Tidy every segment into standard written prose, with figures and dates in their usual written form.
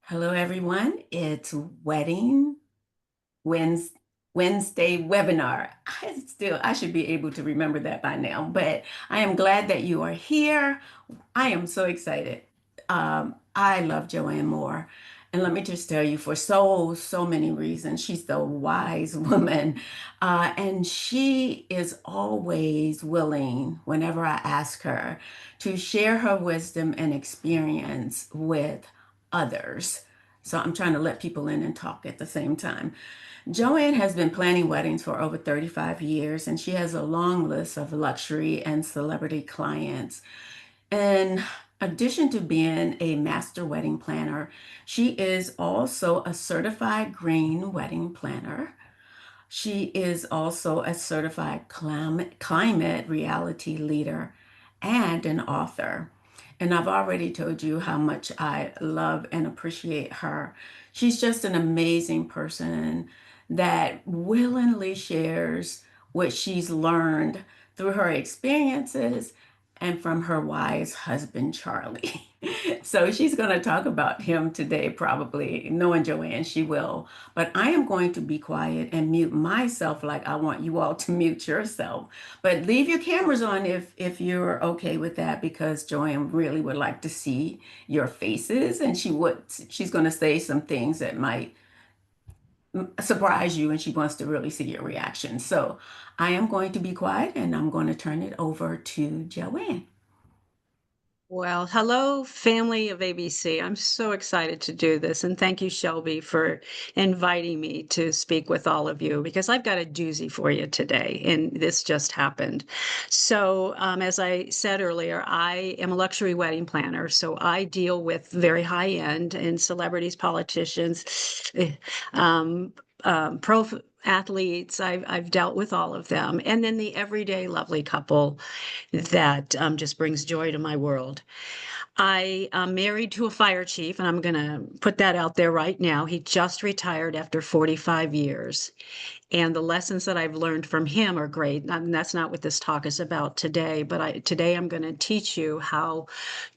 Hello, everyone. It's Wedding Wednesday webinar. I should be able to remember that by now, but I am glad that you are here. I am so excited. I love Joanne Moore. And let me just tell you, for so many reasons, she's the wise woman. And she is always willing, whenever I ask her, to share her wisdom and experience with others. So I'm trying to let people in and talk at the same time. Joanne has been planning weddings for over 35 years, and she has a long list of luxury and celebrity clients. In addition to being a master wedding planner, she is also a certified green wedding planner. She is also a certified climate reality leader and an author. And I've already told you how much I love and appreciate her. She's just an amazing person that willingly shares what she's learned through her experiences and from her wise husband, Charlie. So she's going to talk about him today, probably. Knowing Joanne, she will. But I am going to be quiet and mute myself like I want you all to mute yourself. But leave your cameras on if you're okay with that, because Joanne really would like to see your faces, and she's going to say some things that might surprise you, and she wants to really see your reaction. So I am going to be quiet and I'm going to turn it over to Joanne. Well, hello, family of ABC. I'm so excited to do this. And thank you, Shelby, for inviting me to speak with all of you because I've got a doozy for you today. And this just happened. So, as I said earlier, I am a luxury wedding planner. So I deal with very high end and celebrities, politicians, um, pro athletes. I've dealt with all of them. And then the everyday lovely couple that just brings joy to my world. I am married to a fire chief, and I'm going to put that out there right now. He just retired after 45 years. And the lessons that I've learned from him are great. And that's not what this talk is about today, but today I'm going to teach you how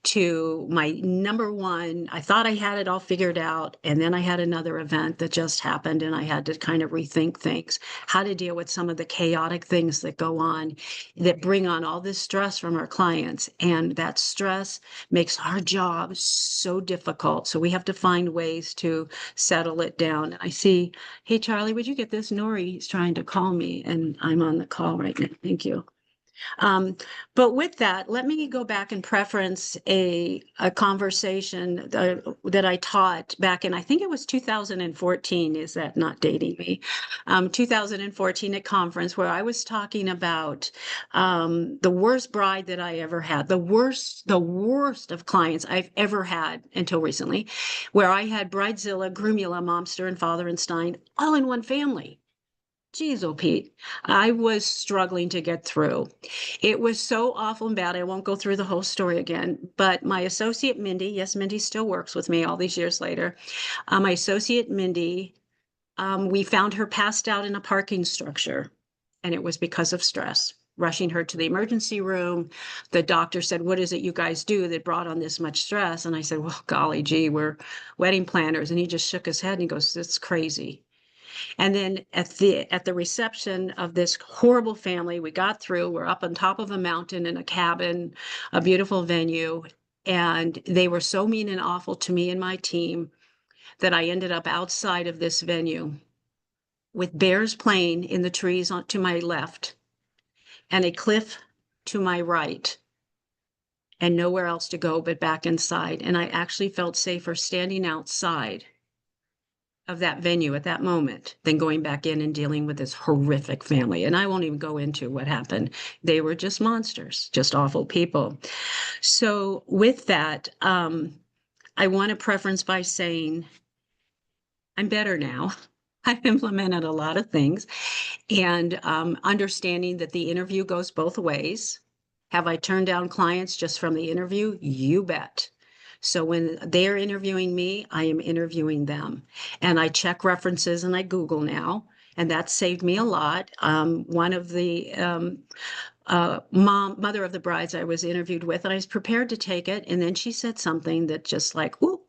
to my number one. I thought I had it all figured out, and then I had another event that just happened, and I had to kind of rethink things, how to deal with some of the chaotic things that go on that bring on all this stress from our clients. And that stress makes our job so difficult. So we have to find ways to settle it down. And I see, hey, Charlie, would you get this? Nori's trying to call me, and I'm on the call right now. Thank you. Um, but with that, let me go back and preference a conversation that I taught back in, I think it was 2014. Is that not dating me? 2014 at conference where I was talking about the worst bride that I ever had, the worst of clients I've ever had until recently, where I had Bridezilla, Groomula, Momster, and Father and Stein all in one family. Geez, oh, Pete, I was struggling to get through. It was so awful and bad. I won't go through the whole story again, but my associate Mindy, yes, Mindy still works with me all these years later. My associate Mindy, we found her passed out in a parking structure, and it was because of stress. Rushing her to the emergency room. The doctor said, "What is it you guys do that brought on this much stress?" And I said, "Well, golly gee, we're wedding planners." And he just shook his head and he goes, "It's crazy." And then at the reception of this horrible family, we got through. We're up on top of a mountain in a cabin, a beautiful venue, and they were so mean and awful to me and my team that I ended up outside of this venue with bears playing in the trees to my left and a cliff to my right and nowhere else to go but back inside. And I actually felt safer standing outside of that venue at that moment than going back in and dealing with this horrific family. And I won't even go into what happened. They were just monsters, just awful people. So with that, I want to preference by saying I'm better now. I've implemented a lot of things and understanding that the interview goes both ways. Have I turned down clients just from the interview? You bet. So when they're interviewing me, I am interviewing them. And I check references and I Google now, and that saved me a lot. One of the mother of the brides I was interviewed with, and I was prepared to take it. And then she said something that just like, ooh.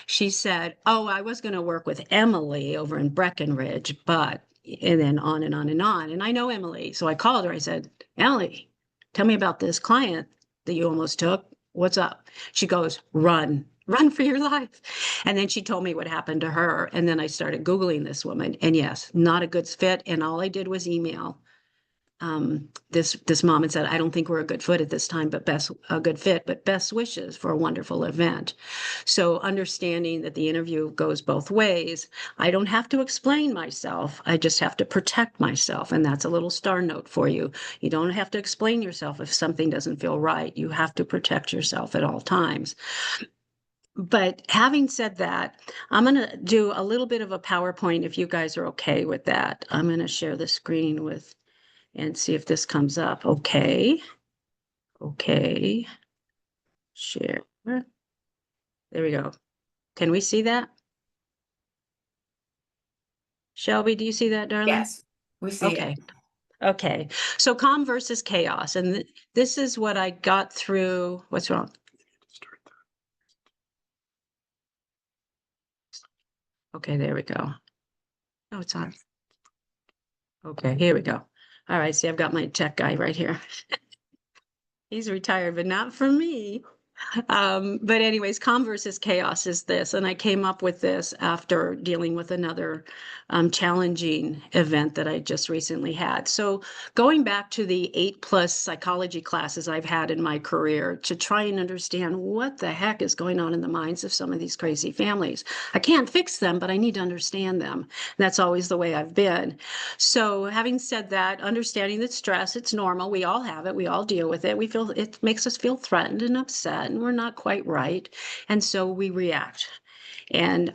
She said, "Oh, I was going to work with Emily over in Breckenridge, but," and then on and on and on. And I know Emily. So I called her. I said, "Emily, tell me about this client that you almost took. What's up?" She goes, "Run, run for your life." And then she told me what happened to her. And then I started Googling this woman. And yes, not a good fit. And all I did was email this mom and said, "I don't think we're a good fit at this time, but a good fit, but best wishes for a wonderful event." So understanding that the interview goes both ways, I don't have to explain myself. I just have to protect myself. And that's a little star note for you. You don't have to explain yourself if something doesn't feel right. You have to protect yourself at all times. But having said that, I'm going to do a little bit of a PowerPoint if you guys are okay with that. I'm going to share the screen with and see if this comes up. Okay. Okay. Share. There we go. Can we see that? Shelby, do you see that, darling? Yes, we see it. Okay. Okay. So calm versus chaos. And this is what I got through. What's wrong? Okay, there we go. Oh, it's on. Okay, here we go. All right. See, I've got my tech guy right here. He's retired, but not for me. But anyways, calm versus chaos is this. And I came up with this after dealing with another challenging event that I just recently had. So going back to the 8+ psychology classes I've had in my career to try and understand what the heck is going on in the minds of some of these crazy families. I can't fix them, but I need to understand them. That's always the way I've been. So having said that, understanding that stress, it's normal. We all have it. We all deal with it. We feel it makes us feel threatened and upset, and we're not quite right. And so we react. And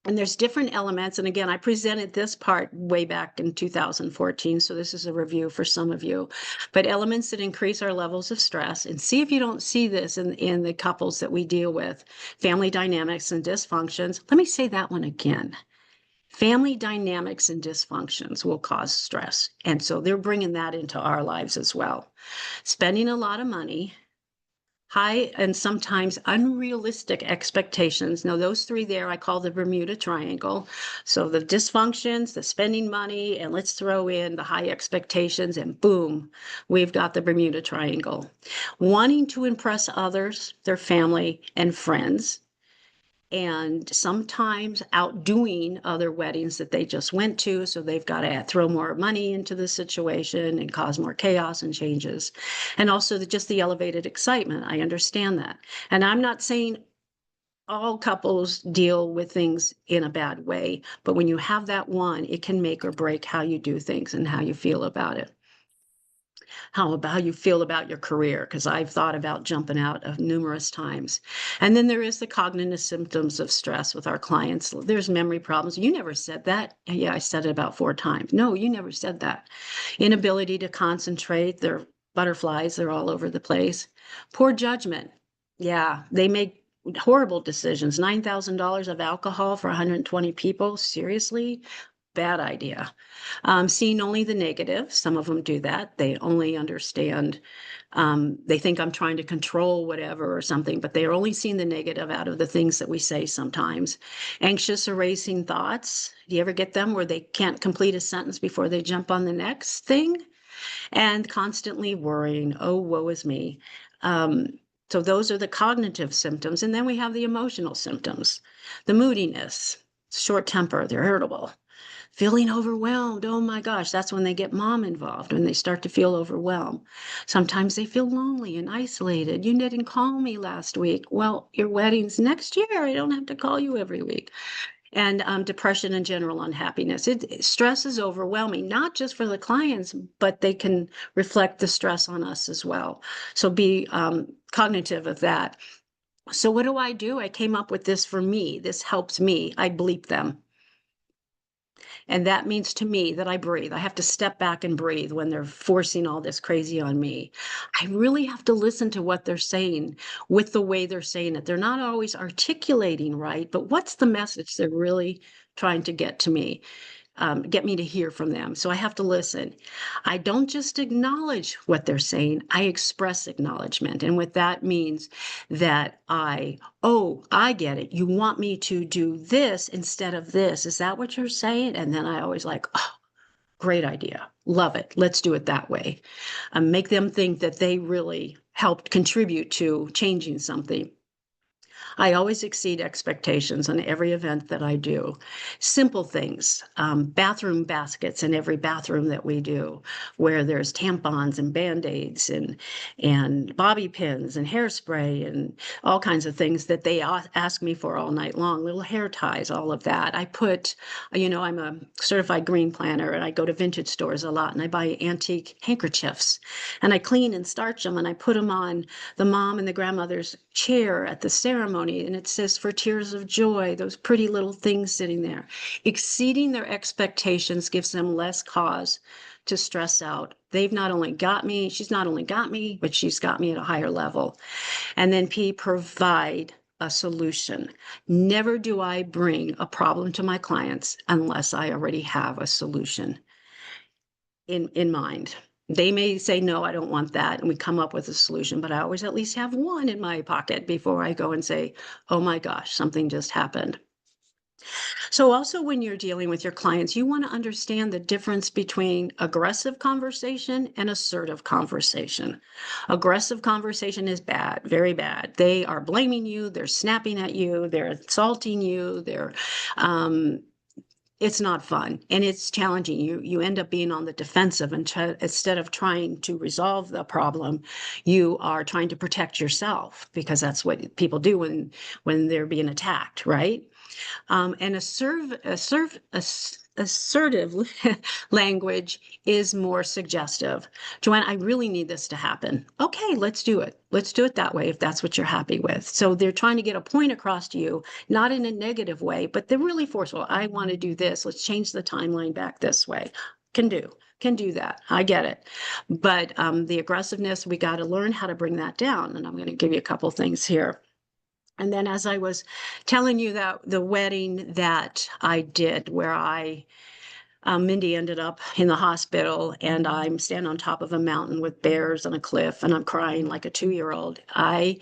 there's different elements. And again, I presented this part way back in 2014. So this is a review for some of you. But elements that increase our levels of stress. And see if you don't see this in the couples that we deal with. Family dynamics and dysfunctions. Let me say that one again. Family dynamics and dysfunctions will cause stress. And so they're bringing that into our lives as well. Spending a lot of money, high and sometimes unrealistic expectations. Now, those three there I call the Bermuda Triangle. So the dysfunctions, the spending money, and let's throw in the high expectations, and boom, we've got the Bermuda Triangle. Wanting to impress others, their family and friends, and sometimes outdoing other weddings that they just went to. So they've got to throw more money into the situation and cause more chaos and changes. And also just the elevated excitement. I understand that. And I'm not saying all couples deal with things in a bad way, but when you have that one, it can make or break how you do things and how you feel about it. How you feel about your career, because I've thought about jumping out of numerous times. And then there is the cognitive symptoms of stress with our clients. There's memory problems. You never said that. Yeah, I said it about 4 times. No, you never said that. Inability to concentrate. They're butterflies. They're all over the place. Poor judgment. Yeah, they make horrible decisions. $9,000 of alcohol for 120 people. Seriously? Bad idea. Seeing only the negative. Some of them do that. They only understand, they think I'm trying to control whatever or something, but they're only seeing the negative out of the things that we say sometimes. Anxious, erasing thoughts. Do you ever get them where they can't complete a sentence before they jump on the next thing? And constantly worrying. Oh, woe is me. So those are the cognitive symptoms. And then we have the emotional symptoms. The moodiness, short temper, they're irritable. Feeling overwhelmed. Oh my gosh, that's when they get mom involved, when they start to feel overwhelmed. Sometimes they feel lonely and isolated. You didn't call me last week. Well, your wedding's next year. I don't have to call you every week. And depression and general unhappiness. Stress is overwhelming, not just for the clients, but they can reflect the stress on us as well. So be cognitive of that. So what do? I came up with this for me. This helps me. I bleep them. And that means to me that I breathe. I have to step back and breathe when they're forcing all this crazy on me. I really have to listen to what they're saying with the way they're saying it. They're not always articulating right, but what's the message they're really trying to get to me? get me to hear from them. So I have to listen. I don't just acknowledge what they're saying, I express acknowledgement. And what that means that oh, I get it. You want me to do this instead of this. Is that what you're saying? And then I always like, oh, great idea. Love it. Let's do it that way. Make them think that they really helped contribute to changing something. I always exceed expectations on every event that I do. Simple things, bathroom baskets in every bathroom that we do, where there's tampons and Band-Aids and bobby pins and hairspray and all kinds of things that they ask me for all night long, little hair ties, all of that. I put, I'm a certified green planner and I go to vintage stores a lot and I buy antique handkerchiefs and I clean and starch them and I put them on the mom and the grandmother's chair at the ceremony, and it says for tears of joy, those pretty little things sitting there. Exceeding their expectations gives them less cause to stress out. They've not only got me, she's not only got me, but she's got me at a higher level. And then P, provide a solution. Never do I bring a problem to my clients unless I already have a solution in mind. They may say, no, I don't want that. And we come up with a solution, but I always at least have one in my pocket before I go and say, oh my gosh, something just happened. So also when you're dealing with your clients, you want to understand the difference between aggressive conversation and assertive conversation. Aggressive conversation is bad, very bad. They are blaming you, they're snapping at you, they're insulting you, it's not fun and it's challenging. You end up being on the defensive and instead of trying to resolve the problem, you are trying to protect yourself because that's what people do when they're being attacked, right? And assertive language is more suggestive. Joanne, I really need this to happen. Okay, let's do it. Let's do it that way if that's what you're happy with. So they're trying to get a point across to you, not in a negative way, but they're really forceful. I want to do this. Let's change the timeline back this way. Can do that. I get it. But the aggressiveness, we got to learn how to bring that down. And I'm going to give you a couple things here. And then as I was telling you that the wedding that I did where Mindy ended up in the hospital and I'm standing on top of a mountain with bears on a cliff and I'm crying like a 2-year-old. I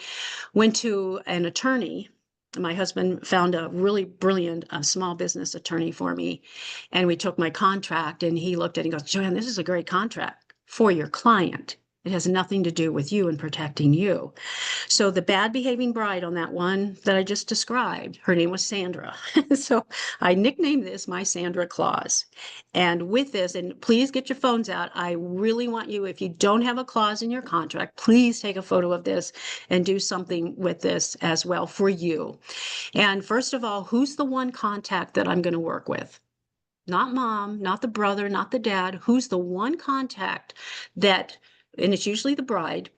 went to an attorney. My husband found a really brilliant small business attorney for me. And we took my contract and he looked at it and goes, Joanne, this is a great contract for your client. It has nothing to do with you and protecting you. So the bad behaving bride on that one that I just described, her name was Sandra. So I nicknamed this my Sandra Clause. And with this, and please get your phones out. I really want you, if you don't have a clause in your contract, please take a photo of this and do something with this as well for you. And first of all, who's the one contact that I'm going to work with? Not mom, not the brother, not the dad. Who's the one contact that, and it's usually the bride,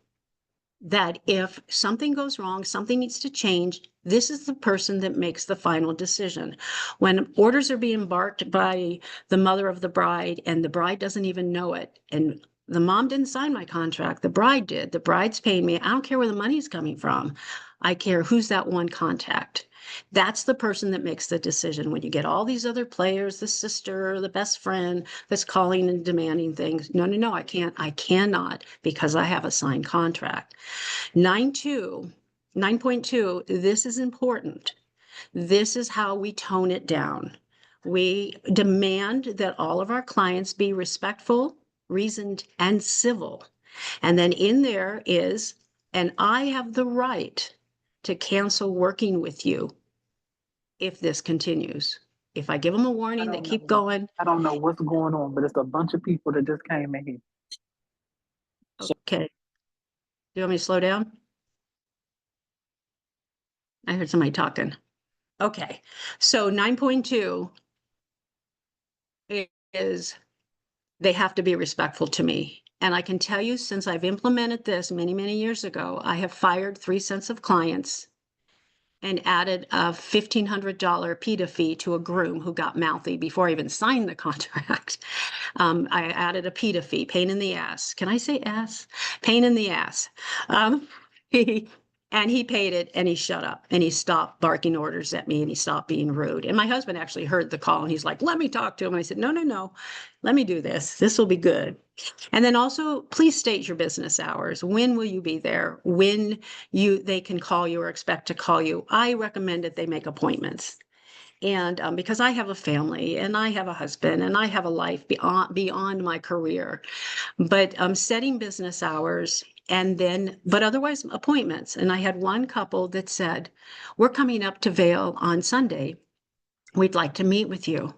that if something goes wrong, something needs to change, this is the person that makes the final decision. When orders are being barked by the mother of the bride and the bride doesn't even know it, and the mom didn't sign my contract, the bride did, the bride's paying me, I don't care where the money's coming from. I care who's that one contact. That's the person that makes the decision. When you get all these other players, the sister, the best friend that's calling and demanding things. No, I cannot because I have a signed contract. 9.2, this is important. This is how we tone it down. We demand that all of our clients be respectful, reasoned, and civil. And then in there is, and I have the right to cancel working with you if this continues. If I give them a warning, they keep going. I don't know what's going on, but it's a bunch of people that just came in here. Okay. Do you want me to slow down? I heard somebody talking. Okay. So 9.2 is they have to be respectful to me. And I can tell you, since I've implemented this many, many years ago, I have fired 3 sets of clients and added a $1,500 PETA fee to a groom who got mouthy before I even signed the contract. I added a PETA fee, pain in the ass. Can I say ass? Pain in the ass. And he paid it and he shut up and he stopped barking orders at me and he stopped being rude. And my husband actually heard the call and he's like, let me talk to him. And I said, no, no, no, let me do this. This will be good. And then also, please state your business hours. When will you be there? When they can call you or expect to call you. I recommend that they make appointments. And because I have a family and I have a husband and I have a life beyond my career, but setting business hours and then, but otherwise appointments. And I had one couple that said, we're coming up to Vail on Sunday. We'd like to meet with you.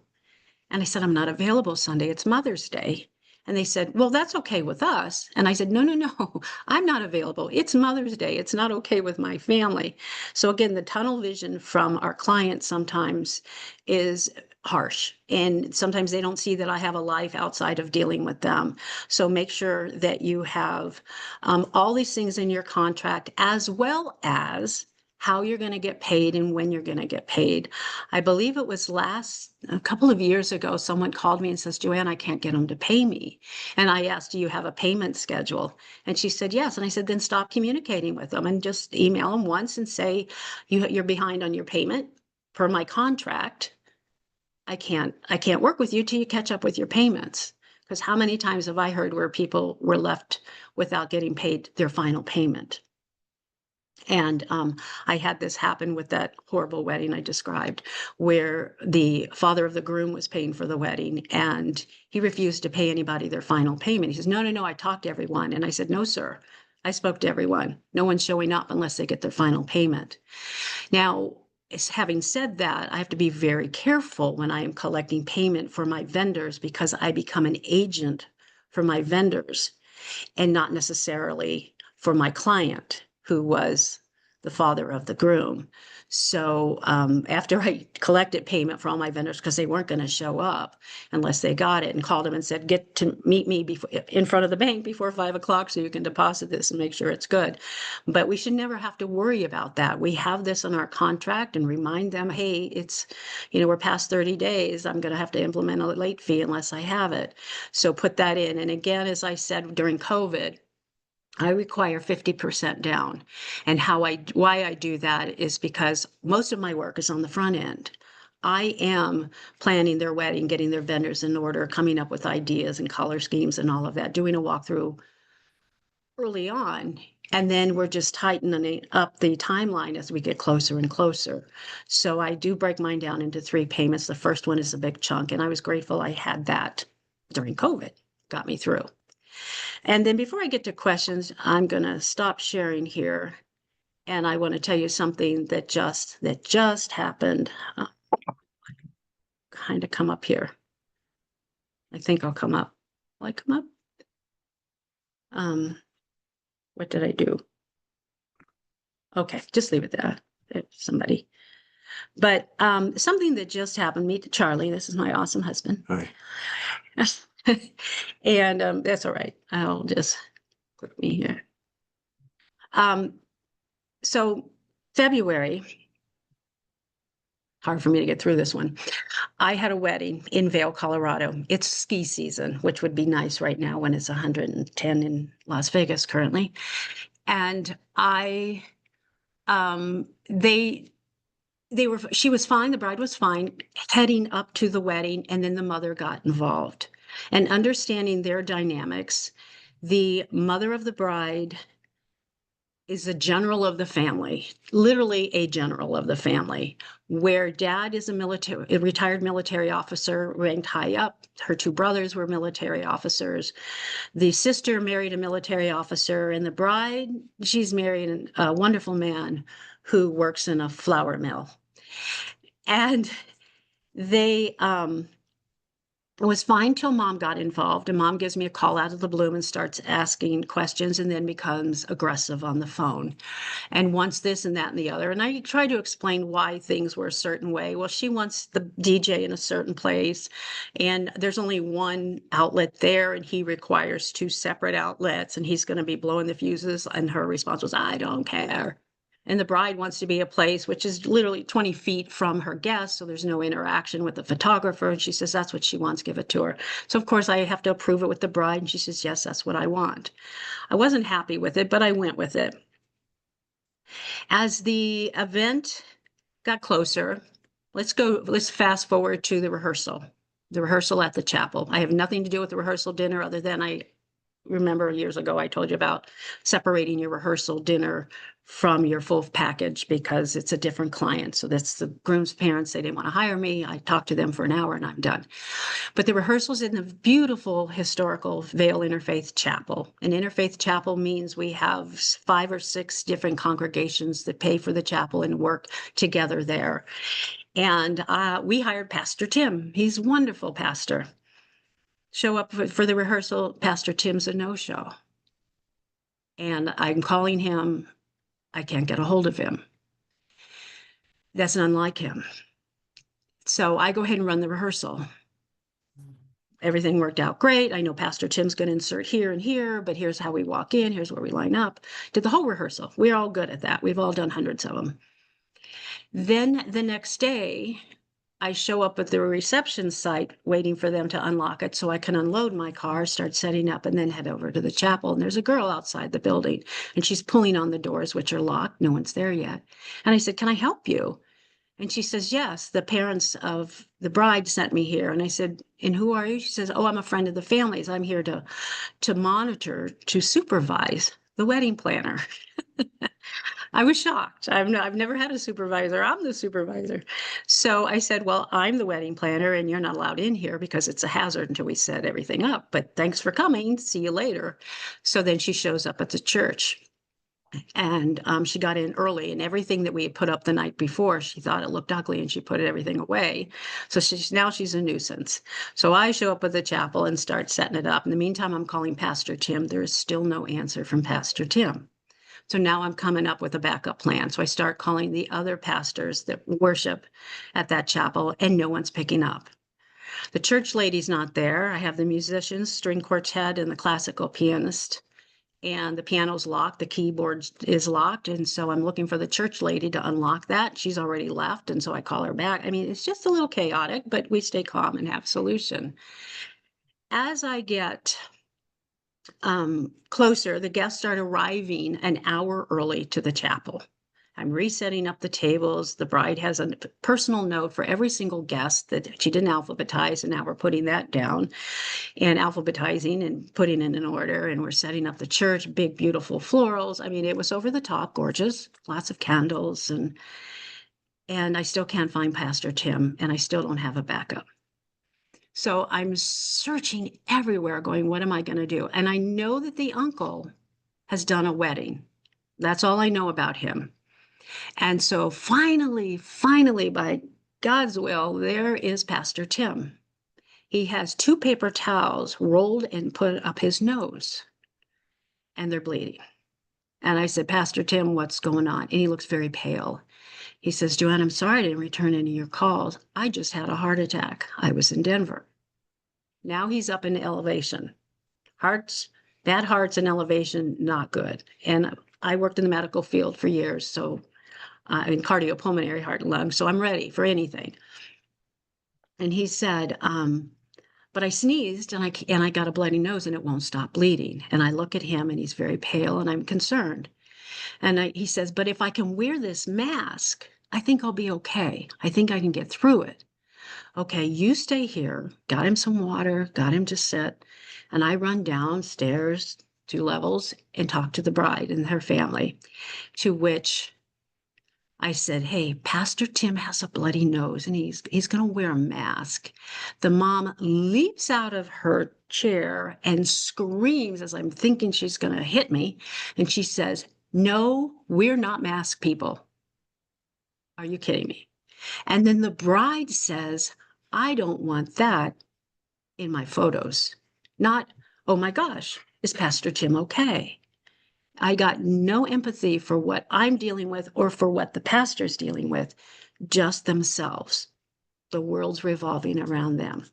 And I said, I'm not available Sunday. It's Mother's Day. And they said, well, that's okay with us. And I said, no, no, no, I'm not available. It's Mother's Day. It's not okay with my family. So again, the tunnel vision from our clients sometimes is harsh. And sometimes they don't see that I have a life outside of dealing with them. So make sure that you have all these things in your contract, as well as how you're going to get paid and when you're going to get paid. I believe it was a couple of years ago, someone called me and says, Joanne, I can't get them to pay me. And I asked, do you have a payment schedule? And she said, yes. And I said, then stop communicating with them and just email them once and say, you're behind on your payment per my contract. I can't work with you till you catch up with your payments. Because how many times have I heard where people were left without getting paid their final payment? And I had this happen with that horrible wedding I described, where the father of the groom was paying for the wedding and he refused to pay anybody their final payment. He says, no, no, no, I talked to everyone. And I said, no, sir, I spoke to everyone. No one's showing up unless they get their final payment. Now, having said that, I have to be very careful when I am collecting payment for my vendors because I become an agent for my vendors and not necessarily for my client, who was the father of the groom. So after I collected payment for all my vendors, because they weren't going to show up unless they got it, and called them and said, get to meet me in front of the bank before 5 o'clock so you can deposit this and make sure it's good. But we should never have to worry about that. We have this in our contract and remind them, hey, it's, we're past 30 days. I'm going to have to implement a late fee unless I have it. So put that in. And again, as I said during COVID, I require 50% down. And why I do that is because most of my work is on the front end. I am planning their wedding, getting their vendors in order, coming up with ideas and color schemes and all of that, doing a walkthrough early on. And then we're just tightening up the timeline as we get closer and closer. So I do break mine down into 3 payments. The first one is a big chunk, and I was grateful I had that during COVID, got me through. And then before I get to questions, I'm going to stop sharing here. And I want to tell you something that just happened. Kind of come up here. I think I'll come up. Will I come up? What did I do? Okay, just leave it there. There's somebody. But something that just happened, meet Charlie. This is my awesome husband. Hi. And that's all right. I'll just put me here. So February, hard for me to get through this one. I had a wedding in Vail, Colorado. It's ski season, which would be nice right now when it's 110 in Las Vegas currently. And she was fine. The bride was fine heading up to the wedding. And then the mother got involved. And understanding their dynamics, the mother of the bride is a general of the family, literally a general of the family, where dad is a retired military officer, ranked high up. Her 2 brothers were military officers. The sister married a military officer, and the bride, she's married a wonderful man who works in a flour mill. And it was fine till mom got involved, and mom gives me a call out of the blue and starts asking questions and then becomes aggressive on the phone and wants this and that and the other. And I try to explain why things were a certain way. Well, she wants the DJ in a certain place, and there's only one outlet there, and he requires 2 separate outlets, and he's going to be blowing the fuses. And her response was, I don't care. And the bride wants to be a place which is literally 20 feet from her guest, so there's no interaction with the photographer. And she says that's what she wants, give it to her. So of course I have to approve it with the bride, and she says, yes, that's what I want. I wasn't happy with it, but I went with it. As the event got closer, let's fast forward to the rehearsal at the chapel. I have nothing to do with the rehearsal dinner other than I remember years ago I told you about separating your rehearsal dinner from your full package because it's a different client. So that's the groom's parents. They didn't want to hire me. I talked to them for an hour and I'm done. But the rehearsal's in the beautiful historical Vale Interfaith Chapel. An interfaith chapel means we have 5 or 6 different congregations that pay for the chapel and work together there. And we hired Pastor Tim. He's a wonderful pastor. Show up for the rehearsal, Pastor Tim's a no-show. And I'm calling him, I can't get a hold of him. That's unlike him. So I go ahead and run the rehearsal. Everything worked out great. I know Pastor Tim's going to insert here and here, but here's how we walk in, here's where we line up. Did the whole rehearsal. We're all good at that. We've all done hundreds of them. Then the next day, I show up at the reception site waiting for them to unlock it so I can unload my car, start setting up, and then head over to the chapel. And there's a girl outside the building, and she's pulling on the doors, which are locked. No one's there yet. And I said, can I help you? And she says, yes, the parents of the bride sent me here. And I said, and who are you? She says, oh, I'm a friend of the family's. I'm here to monitor, to supervise the wedding planner. I was shocked. I've never had a supervisor. I'm the supervisor. So I said, well, I'm the wedding planner and you're not allowed in here because it's a hazard until we set everything up. But thanks for coming. See you later. So then she shows up at the church. And she got in early and everything that we had put up the night before, she thought it looked ugly and she put everything away. So now she's a nuisance. So I show up at the chapel and start setting it up. In the meantime, I'm calling Pastor Tim. There is still no answer from Pastor Tim. So now I'm coming up with a backup plan. So I start calling the other pastors that worship at that chapel and no one's picking up. The church lady's not there. I have the musicians, string quartet, and the classical pianist. And the piano's locked, the keyboard is locked. And so I'm looking for the church lady to unlock that. She's already left. And so I call her back. I mean, it's just a little chaotic, but we stay calm and have solution. As I get closer, the guests start arriving an hour early to the chapel. I'm resetting up the tables. The bride has a personal note for every single guest that she didn't alphabetize, and now we're putting that down and alphabetizing and putting it in order. And we're setting up the church, big, beautiful florals. I mean, it was over the top, gorgeous, lots of candles. And I still can't find Pastor Tim, and I still don't have a backup. So I'm searching everywhere going, what am I going to do? And I know that the uncle has done a wedding. That's all I know about him. And so finally, by God's will, there is Pastor Tim. He has 2 paper towels rolled and put up his nose, and they're bleeding. And I said, Pastor Tim, what's going on? And he looks very pale. He says, Joanne, I'm sorry I didn't return any of your calls. I just had a heart attack. I was in Denver. Now he's up in elevation. Bad hearts and elevation, not good. And I worked in the medical field for years, so in cardiopulmonary heart and lung, so I'm ready for anything. And he said, but I sneezed and I got a bloody nose and it won't stop bleeding. And I look at him and he's very pale and I'm concerned. And he says, but if I can wear this mask, I think I'll be okay. I think I can get through it. Okay, you stay here. Got him some water, got him to sit. And I run downstairs 2 levels and talk to the bride and her family, to which I said, hey, Pastor Tim has a bloody nose and he's going to wear a mask. The mom leaps out of her chair and screams as I'm thinking she's going to hit me. And she says, no, we're not masked people. Are you kidding me? And then the bride says, I don't want that in my photos. Not, oh my gosh, is Pastor Tim okay? I got no empathy for what I'm dealing with or for what the pastor's dealing with, just themselves. The world's revolving around them.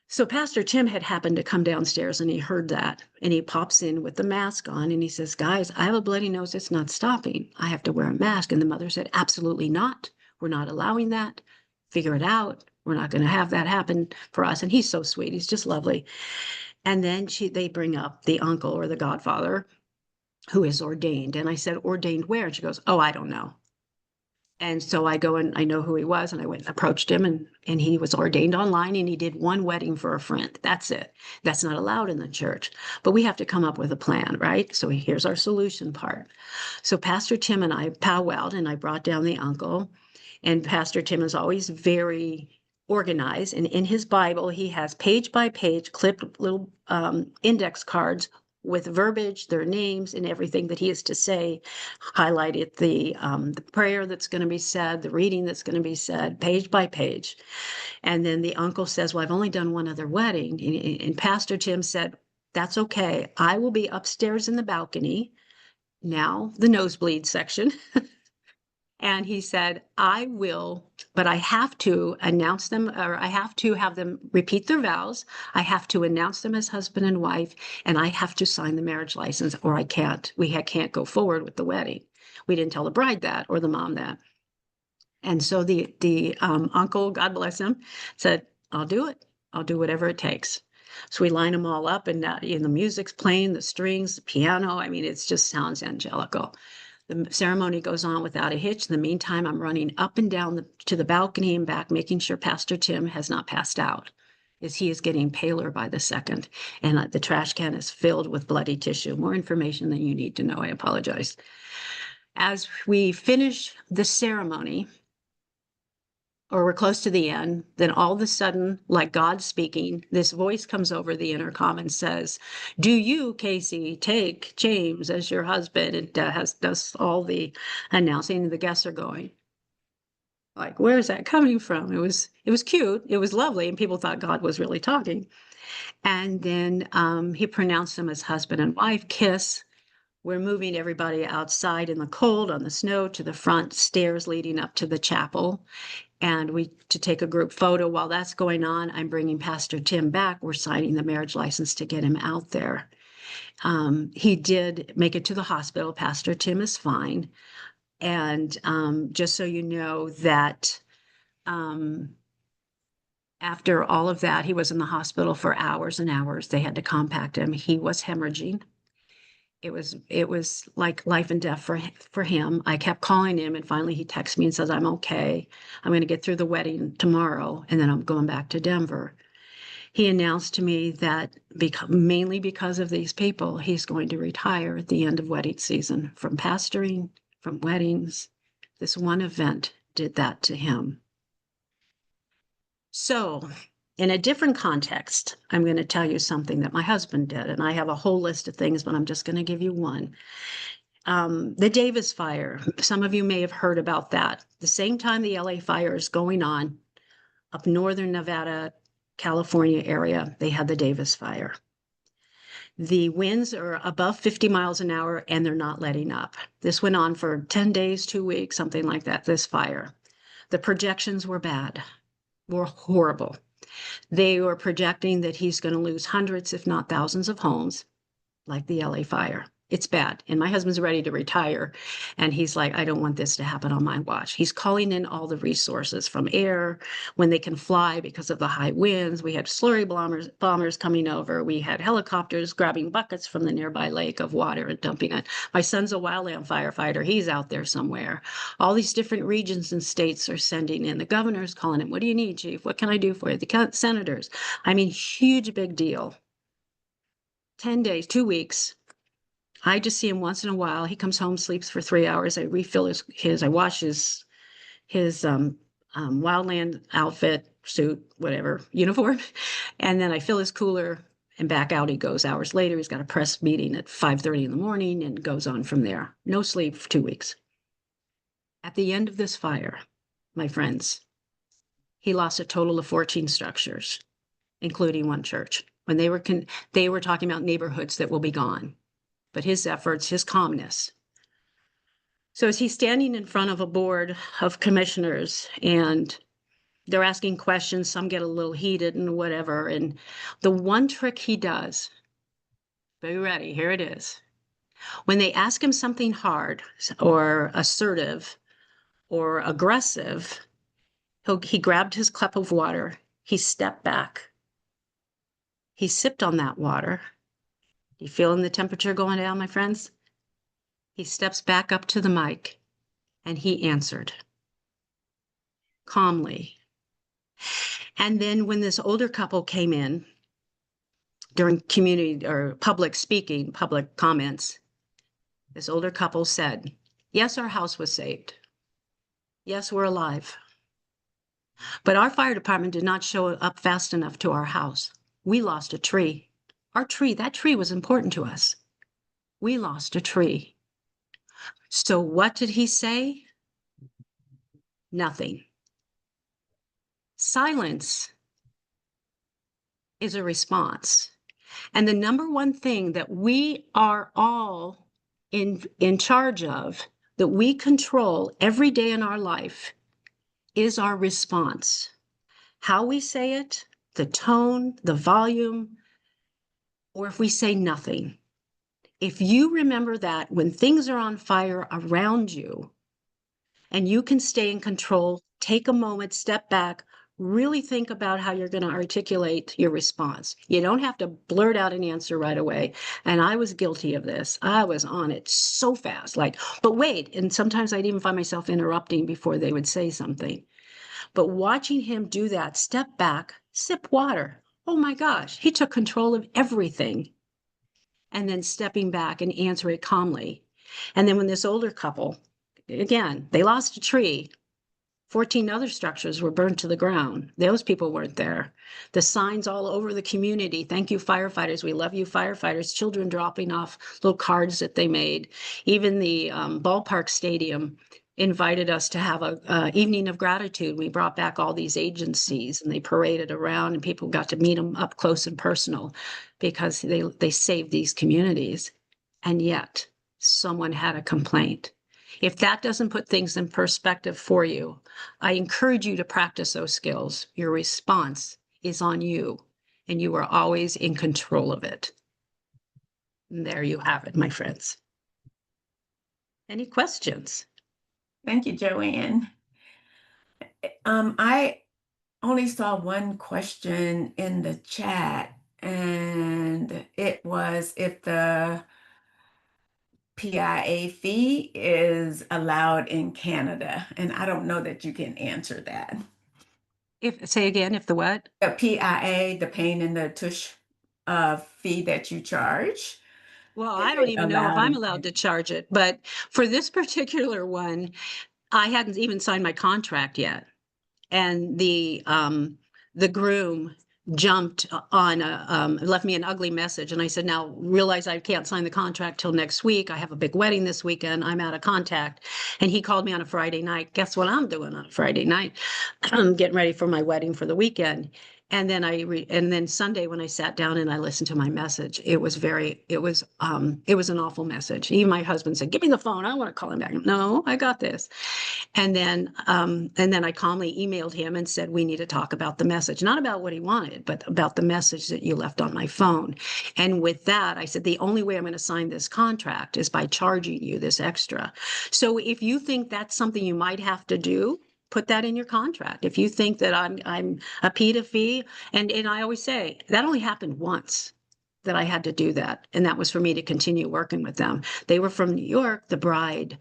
So Pastor Tim had happened to come downstairs and he heard that and he pops in with the mask on and he says, guys, I have a bloody nose. It's not stopping. I have to wear a mask. And the mother said, absolutely not. We're not allowing that. Figure it out. We're not going to have that happen for us. And he's so sweet. He's just lovely. And then they bring up the uncle or the godfather. who is ordained. And I said, ordained where? And she goes, oh, I don't know. And so I go and I know who he was, and I went and approached him, and he was ordained online, and he did one wedding for a friend. That's it. That's not allowed in the church. But we have to come up with a plan, right? So here's our solution part. So Pastor Tim and I powwowed, and I brought down the uncle. And Pastor Tim is always very organized. And in his Bible, he has page by page clipped little index cards with verbiage, their names, and everything that he is to say, highlighted the prayer that's going to be said, the reading that's going to be said, page by page. And then the uncle says, well, I've only done one other wedding. And Pastor Tim said, that's okay. I will be upstairs in the balcony, now the nosebleed section. And he said, I will, but I have to announce them, or I have to have them repeat their vows. I have to announce them as husband and wife, and I have to sign the marriage license, or I can't. Can't go forward with the wedding. We didn't tell the bride that or the mom that. And so the uncle, God bless him, said, I'll do it. I'll do whatever it takes. So we line them all up, and the music's playing, the strings, the piano. I mean, it just sounds angelical. The ceremony goes on without a hitch. In the meantime, I'm running up and down to the balcony and back, making sure Pastor Tim has not passed out, as he is getting paler by the second. And the trash can is filled with bloody tissue. More information than you need to know. I apologize. As we finish the ceremony, or we're close to the end, then all of a sudden, like God speaking, this voice comes over the intercom and says, do you, Casey, take James as your husband? It does all the announcing, the guests are going. Like, where is that coming from? It was cute. It was lovely. And people thought God was really talking. And then he pronounced them as husband and wife, kiss. We're moving everybody outside in the cold on the snow to the front stairs leading up to the chapel. And to take a group photo. While that's going on, I'm bringing Pastor Tim back. We're signing the marriage license to get him out there. He did make it to the hospital. Pastor Tim is fine. And just so you know that after all of that, he was in the hospital for hours and hours. They had to compact him. He was hemorrhaging. It was like life and death for him. I kept calling him, and finally he texts me and says, I'm okay. I'm going to get through the wedding tomorrow, and then I'm going back to Denver. He announced to me that mainly because of these people, he's going to retire at the end of wedding season from pastoring, from weddings. This one event did that to him. So in a different context, I'm going to tell you something that my husband did, and I have a whole list of things, but I'm just going to give you one. The Davis fire, some of you may have heard about that. The same time the LA fire is going on, up northern Nevada, California area, they had the Davis fire. The winds are above 50 miles an hour, and they're not letting up. This went on for 10 days, 2 weeks, something like that, this fire. The projections were bad, were horrible. They were projecting that he's going to lose hundreds, if not thousands of homes, like the LA fire. It's bad. And my husband's ready to retire. And he's like, I don't want this to happen on my watch. He's calling in all the resources from air when they can fly because of the high winds. We had slurry bombers coming over. We had helicopters grabbing buckets from the nearby lake of water and dumping it. My son's a wildland firefighter. He's out there somewhere. All these different regions and states are sending in. The governor's calling him. What do you need, chief? What can I do for you? The senators. I mean, huge, big deal. 10 days, 2 weeks. I just see him once in a while. He comes home, sleeps for 3 hours. I refill I wash his wildland outfit, suit, whatever, uniform. And then I fill his cooler, and back out he goes hours later. He's got a press meeting at 5:30 in the morning and goes on from there. No sleep for 2 weeks. At the end of this fire, my friends, he lost a total of 14 structures, including one church. When they were talking about neighborhoods that will be gone. But his efforts, his calmness. So as he's standing in front of a board of commissioners, and they're asking questions, some get a little heated and whatever. And the one trick he does, be ready, here it is. When they ask him something hard or assertive or aggressive, he grabbed his cup of water, he stepped back, he sipped on that water. You feeling the temperature going down, my friends? He steps back up to the mic and he answered calmly. And then when this older couple came in during community or public speaking, public comments, this older couple said, yes, our house was saved. Yes, we're alive. But our fire department did not show up fast enough to our house. We lost a tree. That tree was important to us. We lost a tree. So what did he say? Nothing. Silence is a response. And the number one thing that we are all in charge of, that we control every day in our life, is our response. How we say it, the tone, the volume, or if we say nothing. If you remember that when things are on fire around you and you can stay in control, take a moment, step back, really think about how you're going to articulate your response. You don't have to blurt out an answer right away. And I was guilty of this. I was on it so fast, like, but wait. And sometimes I'd even find myself interrupting before they would say something. But watching him do that, step back, sip water. Oh my gosh, he took control of everything. And then stepping back and answer it calmly. And then when this older couple, again, they lost a tree, 14 other structures were burned to the ground. Those people weren't there. The signs all over the community, thank you, firefighters. We love you, firefighters. Children dropping off little cards that they made. Even the ballpark stadium invited us to have a evening of gratitude. We brought back all these agencies and they paraded around and people got to meet them up close and personal because they saved these communities. And yet someone had a complaint. If that doesn't put things in perspective for you, I encourage you to practice those skills. Your response is on you, and you are always in control of it. And there you have it, my friends. Any questions? Thank you, Joanne. I only saw one question in the chat, and it was if the PIA fee is allowed in Canada. And I don't know that you can answer that. Say again, if the what? The PIA, the pain in the tush fee that you charge. Well, Is I don't it even know if allowed I'm in allowed to Canada? charge it, but for this particular one, I hadn't even signed my contract yet. And the groom jumped on left me an ugly message. And I said, now realize I can't sign the contract till next week. I have a big wedding this weekend. I'm out of contact. And he called me on a Friday night. Guess what I'm doing on a Friday night? I'm getting ready for my wedding for the weekend. And then and then Sunday when I sat down and I listened to my message, it was an awful message. Even my husband said, give me the phone. I want to call him back. No, I got this. And then I calmly emailed him and said, we need to talk about the message, not about what he wanted, but about the message that you left on my phone. And with that, I said, the only way I'm going to sign this contract is by charging you this extra. So if you think that's something you might have to do, put that in your contract. If you think that I'm a PITA fee, and I always say that only happened once that I had to do that. And that was for me to continue working with them. They were from New York. The bride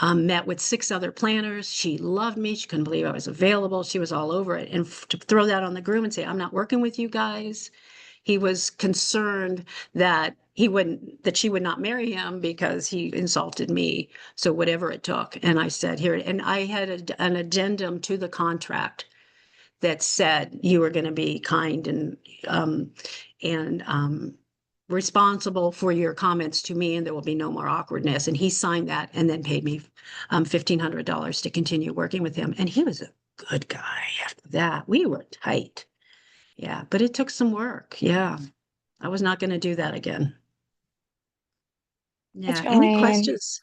met with 6 other planners. She loved me. She couldn't believe I was available. She was all over it. And to throw that on the groom and say, I'm not working with you guys. He was concerned that she would not marry him because he insulted me. So whatever it took. And I said here, and I had an addendum to the contract that said you were going to be kind and responsible for your comments to me, and there will be no more awkwardness. And he signed that and then paid me $1,500 to continue working with him. And he was a good guy after that. We were tight. Yeah, but it took some work. Yeah, I was not going to do that again. Hey, Yeah, any Joanne. questions?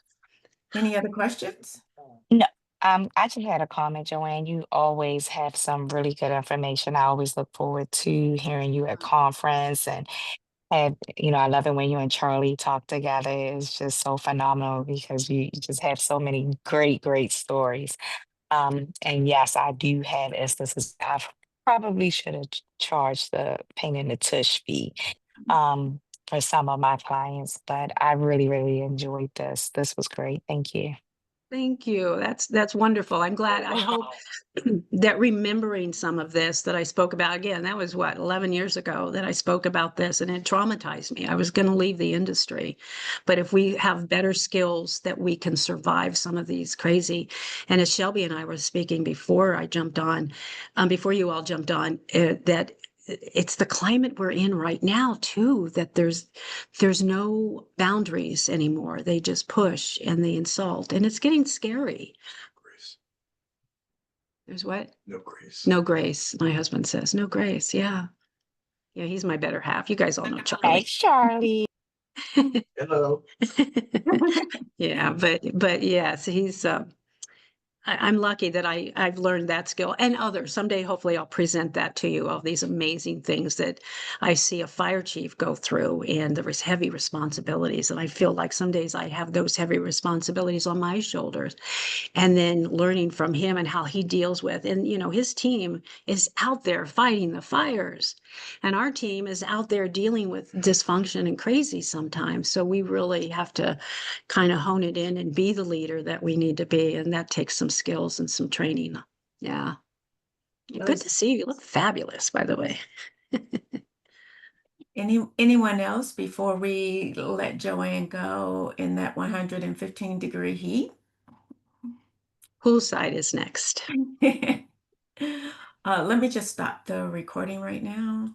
Any other questions? No, I just had a comment, Joanne. You always have some really good information. I always look forward to hearing you at conference and I love it when you and Charlie talk together. It's just so phenomenal because you just have so many great, great stories. And yes, I do have instances. I probably should have charged the pain in the tush fee. Um, for some of my clients, but I really, really enjoyed this. This was great. Thank you. Thank you. That's wonderful. I'm glad. I hope that remembering some of this that I spoke about again, that was what, 11 years ago that I spoke about this, and it traumatized me. I was going to leave the industry. But if we have better skills that we can survive some of these crazy, and as Shelby and I were speaking before I jumped on, before you all jumped on, that it's the climate we're in right now too, that there's no boundaries anymore. They just push and they insult, and it's getting scary. Grace. There's what? No grace. No grace. My husband says no grace. Yeah. Yeah, he's my better half. You guys all know Hey, Charlie. Charlie. Hello. Yeah, but yes, he's I'm lucky that I've learned that skill and others. Someday, hopefully, I'll present that to you, all these amazing things that I see a fire chief go through and the heavy responsibilities. And I feel like some days I have those heavy responsibilities on my shoulders. And then learning from him and how he deals with, and his team is out there fighting the fires. And our team is out there dealing with dysfunction and crazy sometimes. So we really have to kind of hone it in and be the leader that we need to be. And that takes some skills and some training. Yeah. Good to see you. You look fabulous, by the way. Anyone else before we let Joanne go in that 115-degree heat? Poolside is next. Let me just stop the recording right now.